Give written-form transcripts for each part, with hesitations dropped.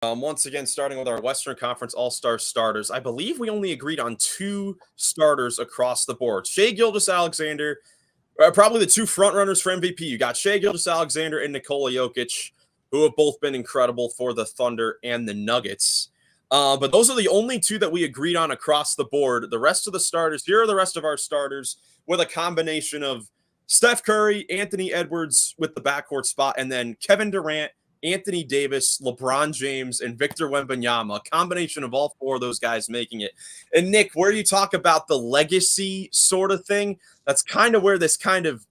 Once again, starting with our Western Conference All-Star starters, I believe we only agreed on 2 starters across the board. Shai Gilgeous-Alexander, probably the 2 frontrunners for MVP. You got Shai Gilgeous-Alexander and Nikola Jokic, who have both been incredible for the Thunder and the Nuggets. But those are the only 2 that we agreed on across the board. The rest of the starters, here are the rest of our starters with a combination of Steph Curry, Anthony Edwards with the backcourt spot, and then Kevin Durant, Anthony Davis, LeBron James, and Victor Wembanyama, a combination of all 4 of those guys making it. And Nick, where you talk about the legacy sort of thing, that's kind of where this kind of,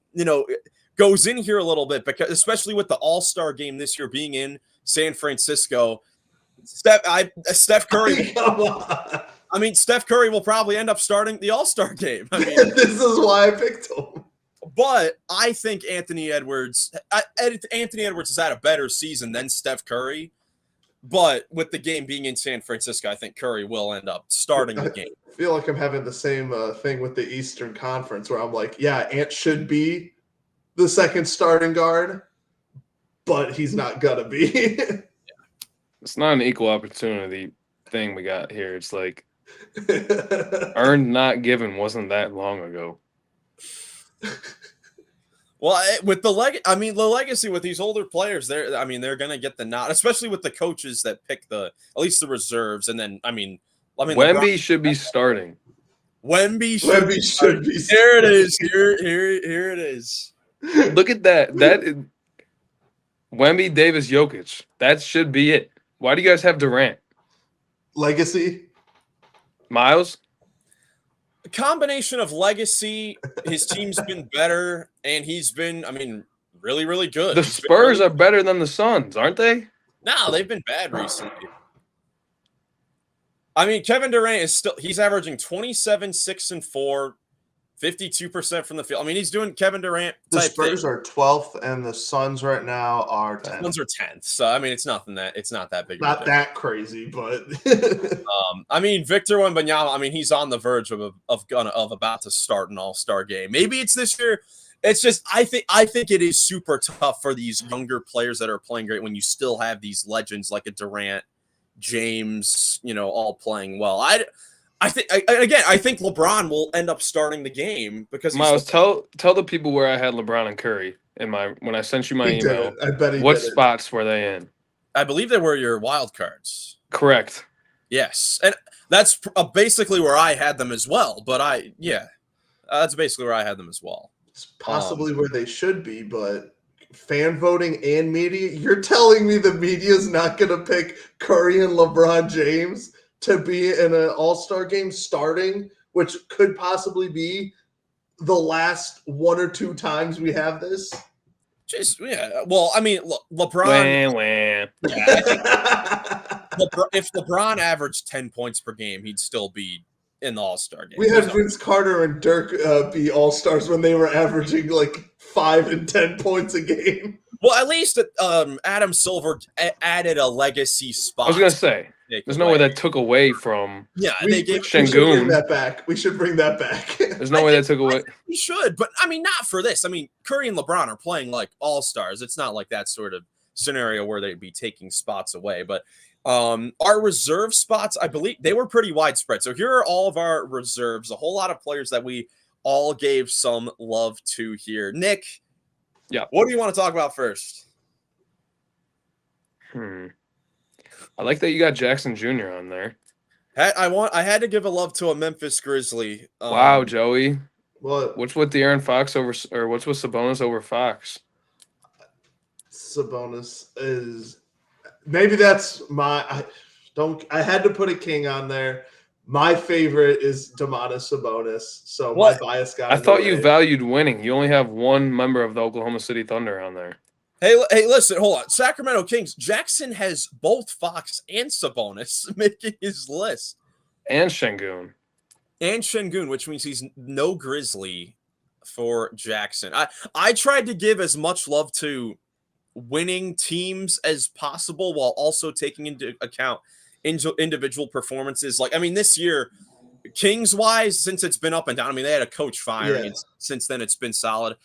goes in here a little bit, because especially with the All-Star game this year being in San Francisco, Steph Curry. Come on. I mean, Steph Curry will probably end up starting the All-Star game. I mean, this is why I picked him. But I think Anthony Edwards has had a better season than Steph Curry. But with the game being in San Francisco, I think Curry will end up starting the game. I feel like I'm having the same thing with the Eastern Conference, where I'm like, yeah, Ant should be the second starting guard, but he's not going to be. It's not an equal opportunity thing we got here. It's like earned, not given wasn't that long ago. Well, with the legacy with these older players, they're going to get the nod, especially with the coaches that pick at least the reserves. And then, Wemby LeBron should be starting. Wemby should be. Here it is. Here it is. Look at that. That is Wemby, Davis, Jokic. That should be it. Why do you guys have Durant? Legacy. Miles? A combination of legacy. His team's been better, and he's been, really, really good. The Spurs are better than the Suns, aren't they? No, they've been bad recently. Kevin Durant he's averaging 27, 6, and 4, 52% from the field. He's doing Kevin Durant type thing. The Spurs are 12th, and the Suns right now are 10th. The Suns are 10th. So, it's not that big. Not that crazy, but Victor Wembanyama, he's on the verge of about to start an All-Star game. Maybe it's this year. It's just I think it is super tough for these younger players that are playing great when you still have these legends like a Durant, James, all playing well. I think LeBron will end up starting the game because Miles, tell the people where I had LeBron and Curry when I sent you my email. I bet he what did spots were they in? I believe they were your wild cards. Correct. Yes, and that's basically where I had them as well. But that's basically where I had them as well. It's possibly where they should be, but fan voting and media. You're telling me the media is not going to pick Curry and LeBron James to be in an All-Star game starting, which could possibly be the last 1 or 2 times we have this? Well, look, LeBron. If LeBron averaged 10 points per game, he'd still be in the All-Star game. We had Vince Carter and Dirk be All-Stars when they were averaging like 5 and 10 points a game. Well, at least Adam Silver added a legacy spot. I was going to say. There's no way that took away from they gave Şengün. We should bring that back. We should bring that back. There's no way that took away. We should, but not for this. Curry and LeBron are playing like all-stars. It's not like that sort of scenario where they'd be taking spots away. But our reserve spots, I believe, they were pretty widespread. So here are all of our reserves, a whole lot of players that we all gave some love to here. Nick, what do you want to talk about first? I like that you got Jackson Jr. on there. I had to give a love to a Memphis Grizzly. Wow, Joey. What? What's with De'Aaron Fox what's with Sabonis over Fox? Sabonis is maybe that's I had to put a king on there. My favorite is Domantas Sabonis. So my bias got. I thought you valued winning. You only have one member of the Oklahoma City Thunder on there. Hey, listen, hold on. Sacramento Kings, Jackson has both Fox and Sabonis making his list. And Şengün. Which means he's no Grizzly for Jackson. I tried to give as much love to winning teams as possible while also taking into account individual performances. This year, Kings-wise, since it's been up and down, they had a coach firing. And since then, it's been solid.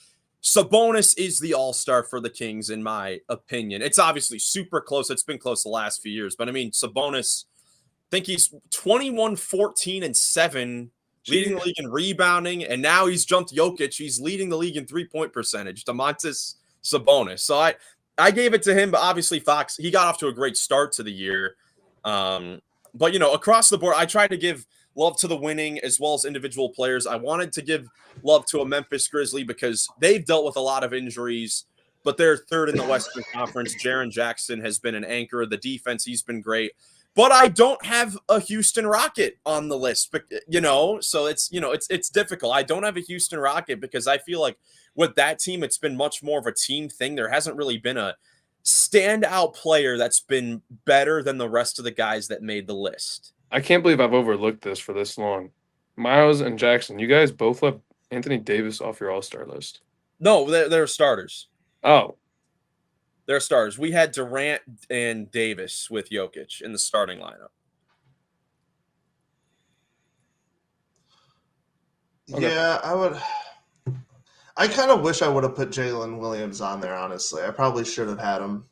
Sabonis is the all-star for the Kings, in my opinion. It's obviously super close. It's been close the last few years. But, I mean, Sabonis, I think he's 21, 14, and 7, leading the league in rebounding. And now he's jumped Jokic. He's leading the league in three-point percentage. Domantas Sabonis. So I gave it to him, but obviously Fox, he got off to a great start to the year. But, across the board, I tried to give love to the winning as well as individual players. I wanted to give love to a Memphis Grizzly because they've dealt with a lot of injuries, but they're third in the Western Conference. Jaren Jackson has been an anchor. The defense, he's been great. But I don't have a Houston Rocket on the list, but so it's difficult. I don't have a Houston Rocket because I feel like with that team, it's been much more of a team thing. There hasn't really been a standout player that's been better than the rest of the guys that made the list. I can't believe I've overlooked this for this long. Miles and Jackson, you guys both left Anthony Davis off your all-star list. No, they're starters. Oh. They're starters. We had Durant and Davis with Jokic in the starting lineup. Okay. Yeah, I kind of wish I would have put Jalen Williams on there, honestly. I probably should have had him.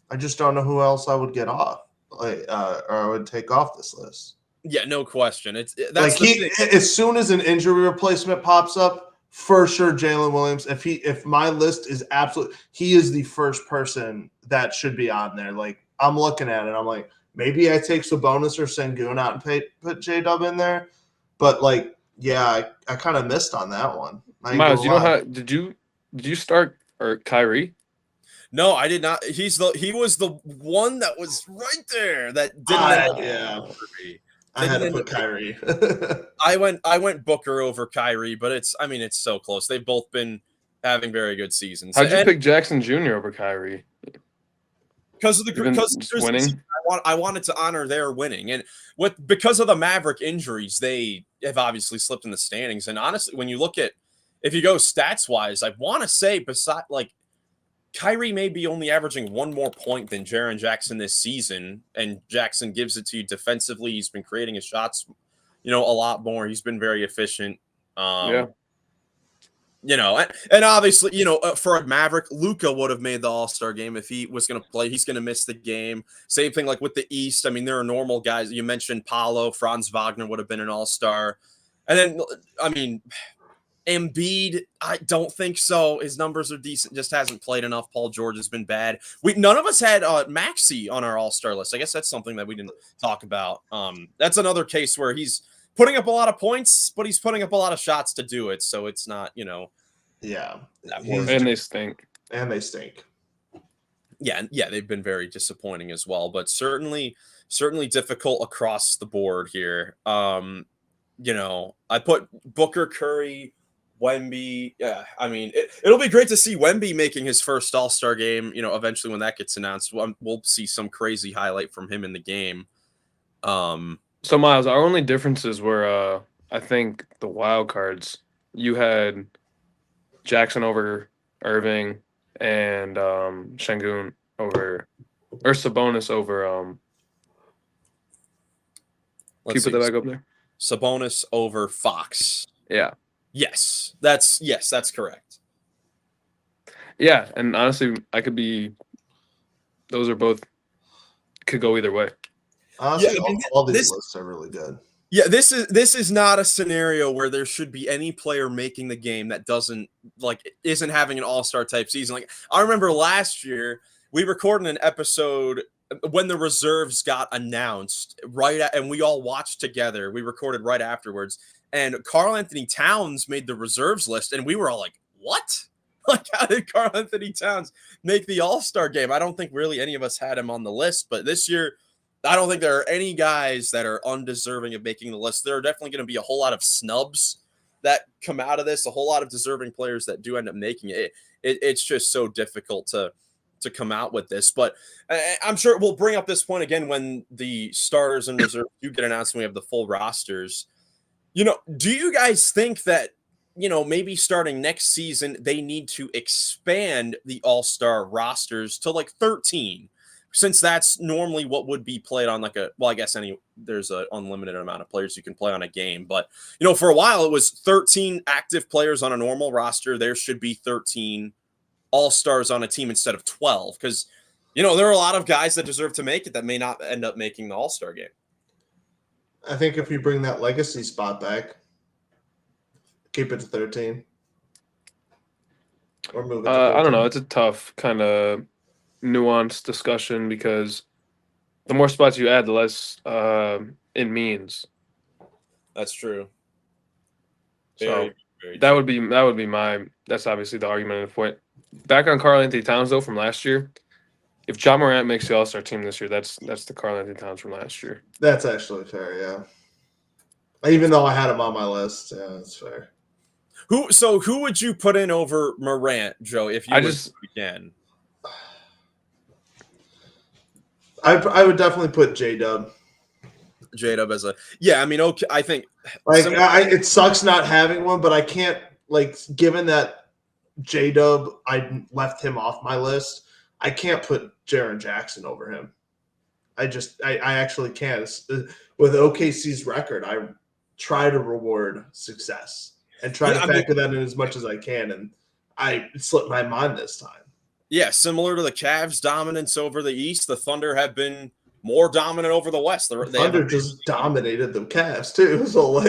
I just don't know who else I would get off. Or I would take off this list. Yeah, no question. That's like as soon as an injury replacement pops up, for sure Jalen Williams. If my list is absolute, he is the first person that should be on there. Like I'm looking at it, I'm like, maybe I take Sabonis or Sengun out and put J-Dub in there. But like, yeah, I kind of missed on that one. Miles, did you start Kyrie? No, I did not. He was the one that was right there that didn't. I had to put Kyrie. I went Booker over Kyrie, but it's so close. They've both been having very good seasons. How'd you pick Jackson Jr. over Kyrie? Because of the winning. I wanted to honor their winning, and because of the Maverick injuries, they have obviously slipped in the standings. And honestly, when you look at if you go stats wise, I want to say Kyrie may be only averaging one more point than Jaren Jackson this season, and Jackson gives it to you defensively. He's been creating his shots, a lot more. He's been very efficient. And obviously, for a Maverick, Luka would have made the All-Star game if he was going to play. He's going to miss the game. Same thing like with the East. I mean, there are normal guys. You mentioned Paolo, Franz Wagner would have been an All-Star. And then, Embiid, I don't think so. His numbers are decent, just hasn't played enough. Paul George has been bad. None of us had Maxey on our all-star list. I guess that's something that we didn't talk about. That's another case where he's putting up a lot of points, but he's putting up a lot of shots to do it. So it's not, Yeah. And they stink. Yeah, they've been very disappointing as well, but certainly difficult across the board here. I put Booker, Curry, Wemby. Yeah, it'll be great to see Wemby making his first All-Star game. Eventually when that gets announced, we'll see some crazy highlight from him in the game. So Miles, our only differences were, I think the wild cards. You had Jackson over Irving and Sengun over, or Sabonis over. Can you put that back up there? Sabonis over Fox. Yeah. Yes, that's correct. Yeah, and honestly, those are both could go either way. Honestly, all these lists are really good. Yeah, this is not a scenario where there should be any player making the game that isn't having an all-star type season. Like I remember last year, we recorded an episode when the reserves got announced, and we all watched together. We recorded right afterwards. And Karl Anthony Towns made the reserves list, and we were all like, what? Like, how did Karl Anthony Towns make the All-Star game? I don't think really any of us had him on the list, but this year, I don't think there are any guys that are undeserving of making the list. There are definitely going to be a whole lot of snubs that come out of this, a whole lot of deserving players that do end up making it. It's just so difficult to come out with this, but I'm sure we'll bring up this point again when the starters and reserves do get announced and we have the full rosters. Do you guys think that, maybe starting next season, they need to expand the all-star rosters to 13? since that's normally what would be played on I guess there's an unlimited amount of players you can play on a game, but for a while it was 13 active players on a normal roster. There should be 13 all-stars on a team instead of 12, because there are a lot of guys that deserve to make it that may not end up making the all-star game. I think if you bring that legacy spot back, keep it to 13. Or move it to 14. I don't know. It's a tough kind of nuanced discussion because the more spots you add, the less it means. That's true. So that would be that's obviously the argument of point. Back on Karl Anthony Towns though from last year. If Ja Morant makes the All-Star team this year, that's the Karl Anthony Towns from last year. That's actually fair, yeah. Even though I had him on my list, yeah, that's fair. Who would you put in over Morant, Joe, if you again? I would definitely put J-Dub. J-Dub as okay, I think it sucks not having one, but I can't given that J-Dub, I left him off my list. I can't put Jaren Jackson over him. I actually can't. With OKC's record, I try to reward success and try to factor that in as much as I can, and I slipped my mind this time. Yeah, similar to the Cavs' dominance over the East, the Thunder have been more dominant over the West. The Thunder just dominated the Cavs too. So